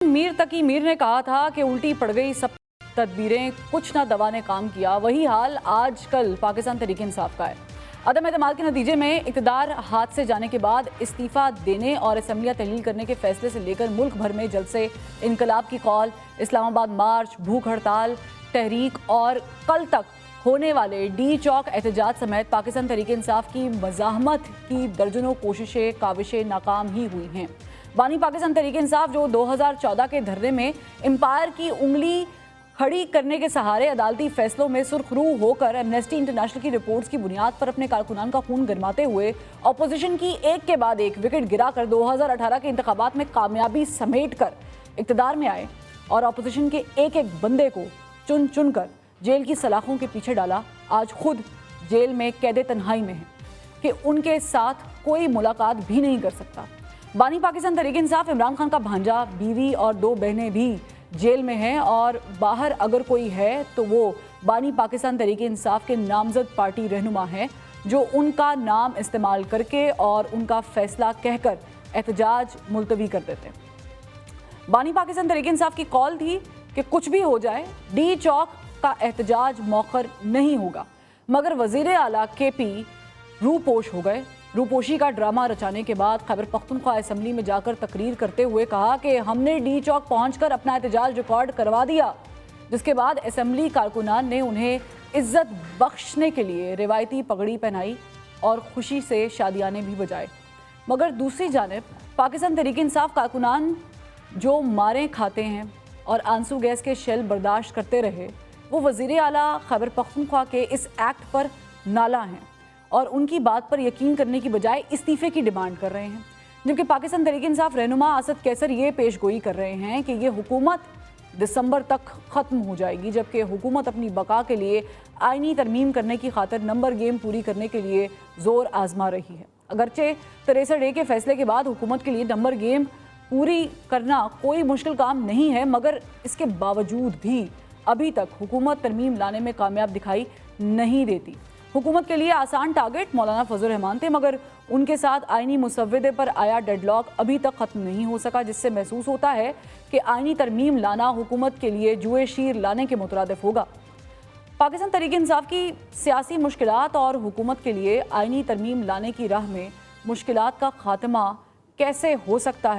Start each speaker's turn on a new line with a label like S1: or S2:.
S1: मीर तकी मीर ने कहा था कि उल्टी पड़ गई सब तदबीरें, कुछ ना दवा ने काम किया। वही हाल आजकल पाकिस्तान तहरीक इंसाफ का है। अदम एतमाद के नतीजे में इक़्तिदार हाथ से जाने के बाद इस्तीफ़ा देने और असम्बलियाँ तहलील करने के फैसले से लेकर मुल्क भर में जलसे, इनकलाब की कॉल, इस्लामाबाद मार्च, भूख हड़ताल, तहरीक और कल तक होने वाले डी चौक एहतजाज समेत पाकिस्तान तहरीक इंसाफ की मज़ाहमत की दर्जनों कोशिशें काविशें नाकाम ही हुई हैं। बानी पाकिस्तान तहरीक इंसाफ जो 2014 के धरने में एम्पायर की उंगली खड़ी करने के सहारे अदालती फैसलों में सुर्खरू होकर एमनेस्टी इंटरनेशनल की रिपोर्ट्स की बुनियाद पर अपने कारकुनान का खून गरमाते हुए अपोजिशन की एक के बाद एक विकेट गिराकर 2018 के इंतखाबात में कामयाबी समेट कर इक़्तिदार में आए और अपोजिशन के एक एक बंदे को चुन चुन कर जेल की सलाखों के पीछे डाला, आज खुद जेल में कैदे तन्हाई में है कि उनके साथ कोई मुलाकात भी नहीं कर सकता। बानी पाकिस्तान तहरीक इंसाफ इमरान खान का भांजा, बीवी और 2 बहनें भी जेल में हैं और बाहर अगर कोई है तो वो बानी पाकिस्तान तहरीक इंसाफ के नामजद पार्टी रहनुमा हैं जो उनका नाम इस्तेमाल करके और उनका फैसला कहकर एहतजाज मुलतवी कर देते हैं। बानी पाकिस्तान तहरीक इंसाफ की कॉल थी कि कुछ भी हो जाए डी चौक का एहतजाज मौखर नहीं होगा, मगर वज़ीर आला KP रूपोश हो गए। रूपोशी का ड्रामा रचाने के बाद खैबर पख्तूनख्वा असम्बली में जाकर तकरीर करते हुए कहा कि हमने डी चौक पहुंचकर अपना एहतजाज रिकॉर्ड करवा दिया, जिसके बाद असम्बली कारकुनान ने उन्हें इज्जत बख्शने के लिए रिवायती पगड़ी पहनाई और खुशी से शादियाने भी बजाए। मगर दूसरी जानिब पाकिस्तान तहरीक इंसाफ कारकुनान जो मारें खाते हैं और आंसू गैस के शेल बर्दाश्त करते रहे, वो वज़ीर आला खैबर पख्तूनख्वा के इस एक्ट पर नाला हैं और उनकी बात पर यकीन करने की बजाय इस्तीफ़े की डिमांड कर रहे हैं। जबकि पाकिस्तान तहरीक इंसाफ रहनुमा असद कैसर ये पेशगोई कर रहे हैं कि ये हुकूमत दिसंबर तक ख़त्म हो जाएगी, जबकि हुकूमत अपनी बका के लिए आइनी तरमीम करने की खातिर नंबर गेम पूरी करने के लिए ज़ोर आजमा रही है। अगरचे 63A के फैसले के बाद हुकूमत के लिए नंबर गेम पूरी करना कोई मुश्किल काम नहीं है, मगर इसके बावजूद भी अभी तक हुकूमत तरमीम लाने में कामयाब दिखाई नहीं देती। हुकूमत के लिए आसान टारगेट मौलाना फजल रहमान थे, मगर उनके साथ आइनी मुसव्वदे पर आया डेडलॉक अभी तक ख़त्म नहीं हो सका, जिससे महसूस होता है कि आइनी तरमीम लाना हुकूमत के लिए जुए शीर लाने के मुतरादिफ होगा। पाकिस्तान तहरीक इंसाफ की सियासी मुश्किलात और हुकूमत के लिए आइनी तरमीम लाने की राह में मुश्किलात का खात्मा कैसे हो सकता है?